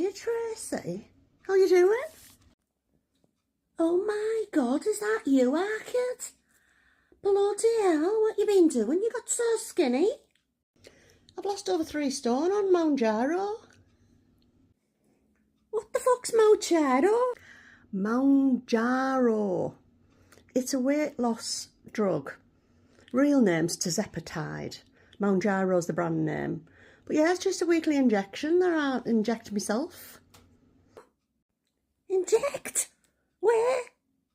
Hiya, Tracy. How you doing? Oh my God, is that you, Arkid? Bloody hell, what you been doing? You got so skinny. I've lost over 3 stone on Mounjaro. What the fuck's Mounjaro? Mounjaro. It's a weight loss drug. Real name's tirzepatide. Mounjaro's the brand name. But yeah, it's just a weekly injection that I inject myself. Inject? Where?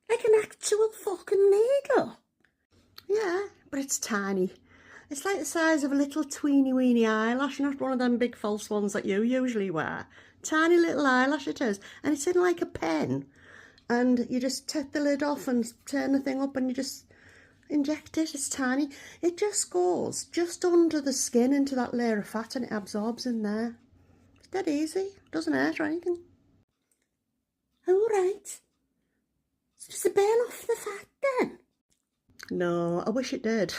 Like an actual fucking needle? Yeah, but it's tiny. It's like the size of a little tweeny weeny eyelash, not one of them big false ones that you usually wear. Tiny little eyelash it is, and it's in like a pen. And you just take the lid off and turn the thing up and you just inject it. It's tiny. It just goes just under the skin into that layer of fat and it absorbs in there. It's dead easy. Doesn't hurt or anything. All right. So does it burn off the fat then? No, I wish it did.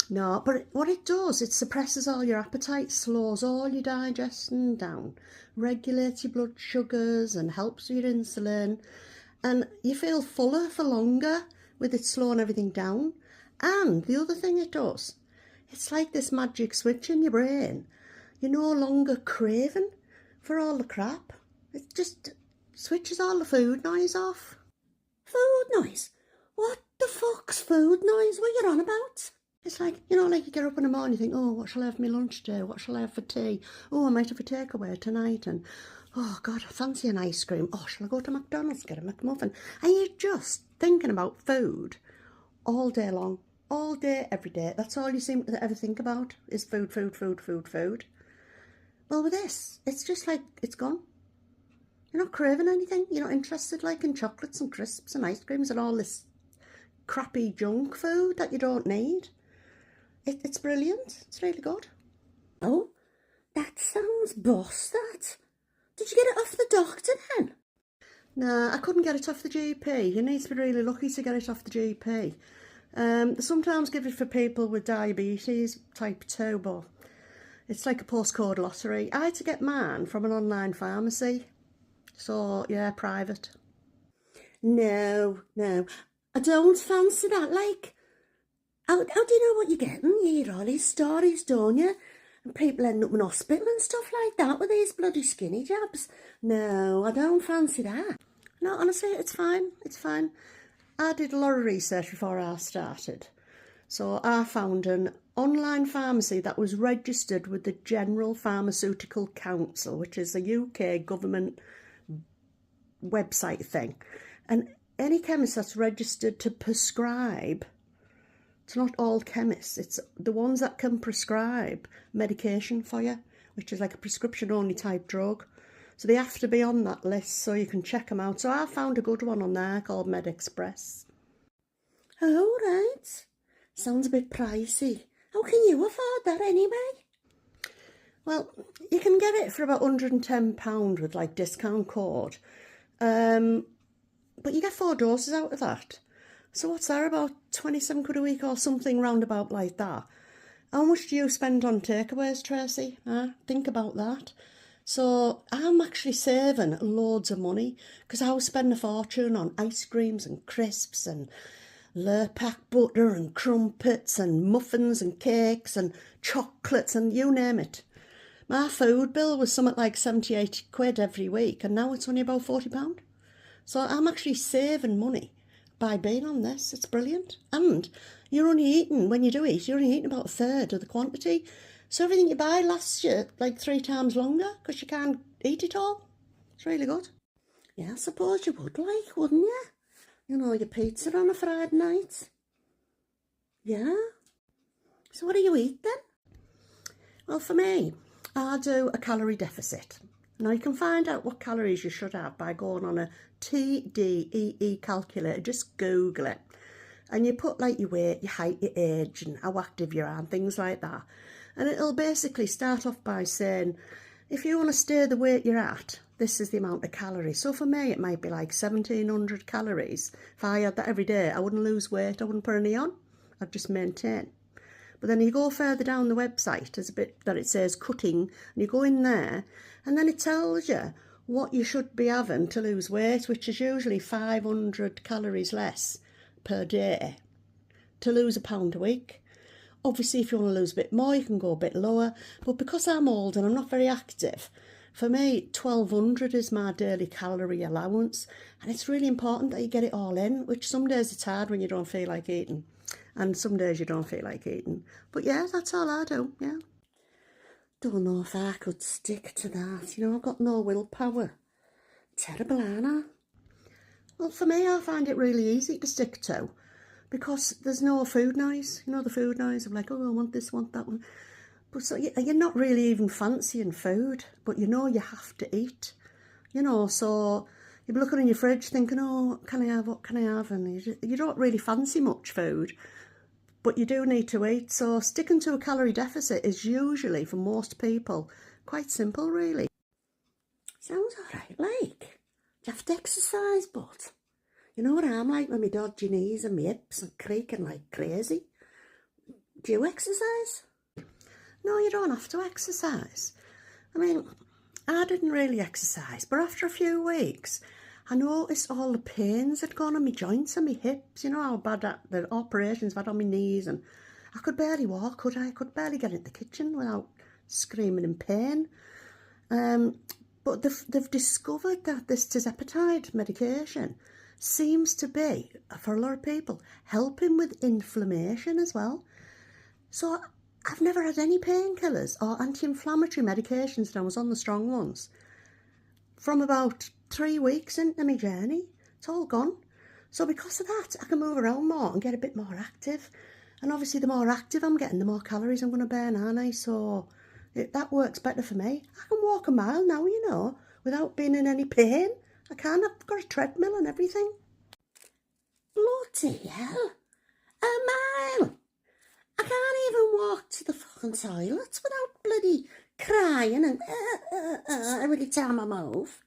No, but what it does, it suppresses all your appetite, slows all your digestion down, regulates your blood sugars and helps with your insulin. And you feel fuller for longer with it slowing everything down. And the other thing it does, it's like this magic switch in your brain. You're no longer craving for all the crap. It just switches all the food noise off. Food noise? What the fuck's food noise? What are you on about? It's like, you know, like you get up in the morning, you think, oh, what shall I have for my lunch today? What shall I have for tea? Oh, I might have a takeaway tonight. And, oh, God, I fancy an ice cream. Oh, shall I go to McDonald's, get a McMuffin? And you're just thinking about food all day long. All day, every day. That's all you seem to ever think about is food, food, food, food, food. Well, with this, it's just like, it's gone. You're not craving anything. You're not interested, like, in chocolates and crisps and ice creams and all this crappy junk food that you don't need. It's brilliant. It's really good. Oh, that sounds boss, that. Did you get it off the doctor then? Nah, I couldn't get it off the GP. You need to be really lucky to get it off the GP. They sometimes give it for people with diabetes, type 2, but it's like a postcode lottery. I had to get mine from an online pharmacy. So, yeah, private. No. I don't fancy that, like. How do you know what you're getting? You hear all these stories, don't you? And people end up in hospital and stuff like that with these bloody skinny jabs. No, I don't fancy that. No, honestly, it's fine. It's fine. I did a lot of research before I started. So I found an online pharmacy that was registered with the General Pharmaceutical Council, which is a UK government website thing. And any chemist that's registered to prescribe, it's not all chemists, it's the ones that can prescribe medication for you, which is like a prescription-only type drug. So they have to be on that list so you can check them out. So I found a good one on there called MedExpress. Oh, right. Sounds a bit pricey. How can you afford that anyway? Well, you can get it for about £110 with like discount code. But you get 4 doses out of that. So what's that, about 27 quid a week or something roundabout like that? How much do you spend on takeaways, Tracy? Think about that. So I'm actually saving loads of money because I was spending a fortune on ice creams and crisps and Lurpak butter and crumpets and muffins and cakes and chocolates and you name it. My food bill was something like 70, 80 quid every week and now it's only about £40. So I'm actually saving money by being on this. It's brilliant. And you're only eating, when you do eat, you're only eating about a third of the quantity. So everything you buy lasts you like 3 times longer because you can't eat it all. It's really good. Yeah, I suppose you would like, wouldn't you? You know, your pizza on a Friday night. Yeah. So what do you eat then? Well, for me, I do a calorie deficit. Now, you can find out what calories you should have by going on a TDEE calculator. Just Google it. And you put like your weight, your height, your age and how active you are and things like that. And it'll basically start off by saying, if you want to stay the weight you're at, this is the amount of calories. So for me, it might be like 1,700 calories. If I had that every day, I wouldn't lose weight. I wouldn't put any on. I'd just maintain. But then you go further down the website, there's a bit that it says cutting, and you go in there, and then it tells you what you should be having to lose weight, which is usually 500 calories less per day to lose £1 a week. Obviously, if you want to lose a bit more, you can go a bit lower. But because I'm old and I'm not very active, for me, 1200 is my daily calorie allowance. And it's really important that you get it all in, which some days it's hard when you don't feel like eating. And some days you don't feel like eating. But yeah, that's all I do, yeah. Don't know if I could stick to that. You know, I've got no willpower. Terrible, aren't I? Well, for me, I find it really easy to stick to because there's no food noise. You know, the food noise of like, oh, I want this, want that one. But so you're not really even fancying food, but you know you have to eat. You know, so you're looking in your fridge thinking, oh, can I have, what can I have? And you don't really fancy much food, but you do need to eat. So sticking to a calorie deficit is usually, for most people, quite simple, really. Sounds all right, like. You have to exercise, but you know what I'm like with my dodgy knees and my hips and creaking like crazy. Do you exercise? No, you don't have to exercise. I mean, I didn't really exercise, but after a few weeks, I noticed all the pains had gone on my joints and my hips. You know how bad the operations I've had on my knees, and I could barely walk, could I? I could barely get into the kitchen without screaming in pain. But they've discovered that this tirzepatide medication seems to be, for a lot of people, helping with inflammation as well. So I've never had any painkillers or anti-inflammatory medications, and I was on the strong ones from about 3 weeks into my journey. It's all gone. So because of that, I can move around more and get a bit more active. And obviously the more active I'm getting, the more calories I'm going to burn, aren't I? So that works better for me. I can walk a mile now, you know, without being in any pain. I can. I've got a treadmill and everything. Bloody hell. A mile. I can't even walk to the fucking toilets without bloody crying and every time I move.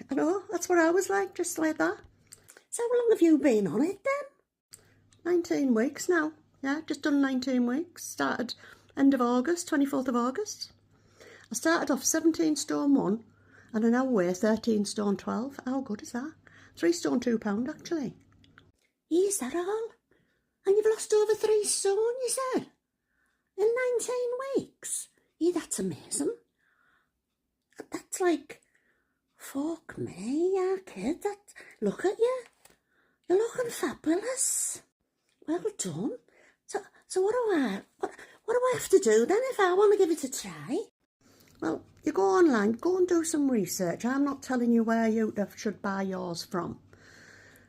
I know, that's what I was like, just like that. So how long have you been on it then? 19 weeks now. Yeah, just done 19 weeks. Started end of August, 24th of August. I started off 17 stone 1 and I now weigh 13 stone 12. How good is that? 3 stone 2 pound actually. Is that all? And you've lost over 3 stone, you said? In 19 weeks? Yeah, that's amazing. That's like, fuck me, yeah, kid. Look at you. You're looking fabulous. Well done. So what do I have to do then if I want to give it a try? Well, you go online, go and do some research. I'm not telling you where you should buy yours from.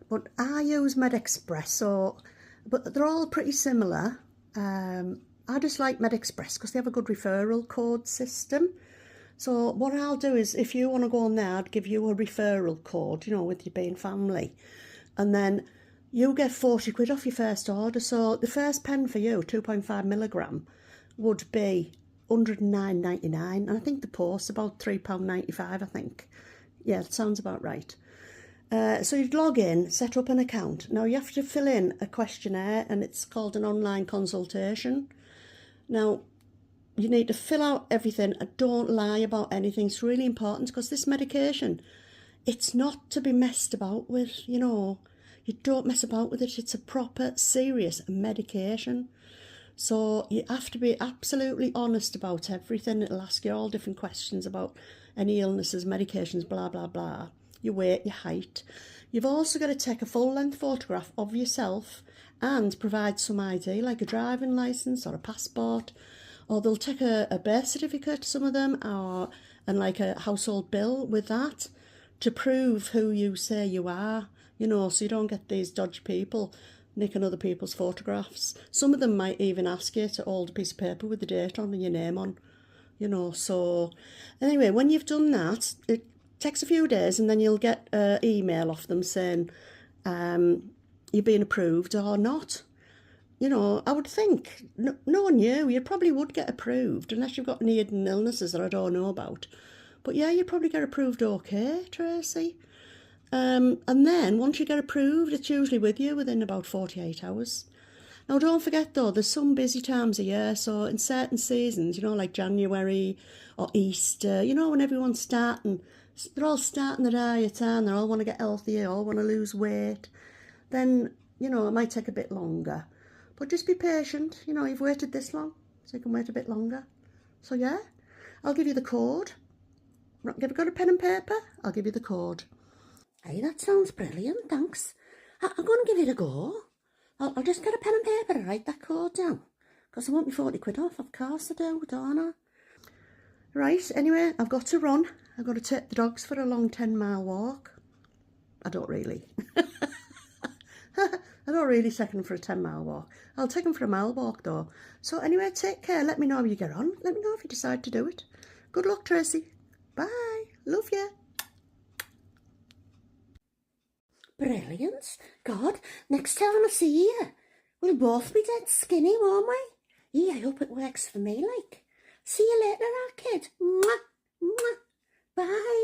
But I use MedExpress, but they're all pretty similar. I just like MedExpress because they have a good referral code system. So what I'll do is, if you want to go on there, I'd give you a referral code, you know, with your being family. And then you get 40 quid off your first order. So the first pen for you, 2.5 milligram, would be £109.99. And I think the post's about £3.95, I think. Yeah, that sounds about right. So you'd log in, set up an account. Now you have to fill in a questionnaire and it's called an online consultation. Now you need to fill out everything and don't lie about anything. It's really important because this medication, it's not to be messed about with, you know. You don't mess about with it. It's a proper, serious medication. So you have to be absolutely honest about everything. It'll ask you all different questions about any illnesses, medications, blah, blah, blah. Your weight, your height. You've also got to take a full-length photograph of yourself and provide some ID, like a driving licence or a passport, or they'll take a birth certificate, some of them, and like a household bill with that to prove who you say you are, you know, so you don't get these dodgy people nicking other people's photographs. Some of them might even ask you to hold a piece of paper with the date on and your name on, you know. So anyway, when you've done that, it takes a few days and then you'll get an email off them saying you're being approved or not. You know, I would think, knowing you probably would get approved unless you've got any hidden illnesses that I don't know about. But yeah, you probably get approved okay, Tracy. And then once you get approved, it's usually with you within about 48 hours. Now, don't forget though, there's some busy times of year, so in certain seasons, you know, like January or Easter, you know, when everyone's starting, they're all starting their diet and they all want to get healthier, all want to lose weight, then, you know, it might take a bit longer. But just be patient, you know, you've waited this long, so you can wait a bit longer. So yeah, I'll give you the code. Have you got a pen and paper? I'll give you the code. Hey, that sounds brilliant, thanks. I'm going to give it a go. I'll just get a pen and paper and write that code down. Because I want me 40 quid off, of course I do, don't I? Right, anyway, I've got to run. I've got to take the dogs for a long 10-mile walk. I don't really. I don't really take them for a 10-mile walk. I'll take them for a mile walk though. So anyway, take care. Let me know how you get on. Let me know if you decide to do it. Good luck, Tracy. Bye. Love you. Brilliant. God, next time I see you, we'll both be dead skinny, won't we? Yeah, I hope it works for me, like. See you later, our kid. Mwah, mwah. Bye.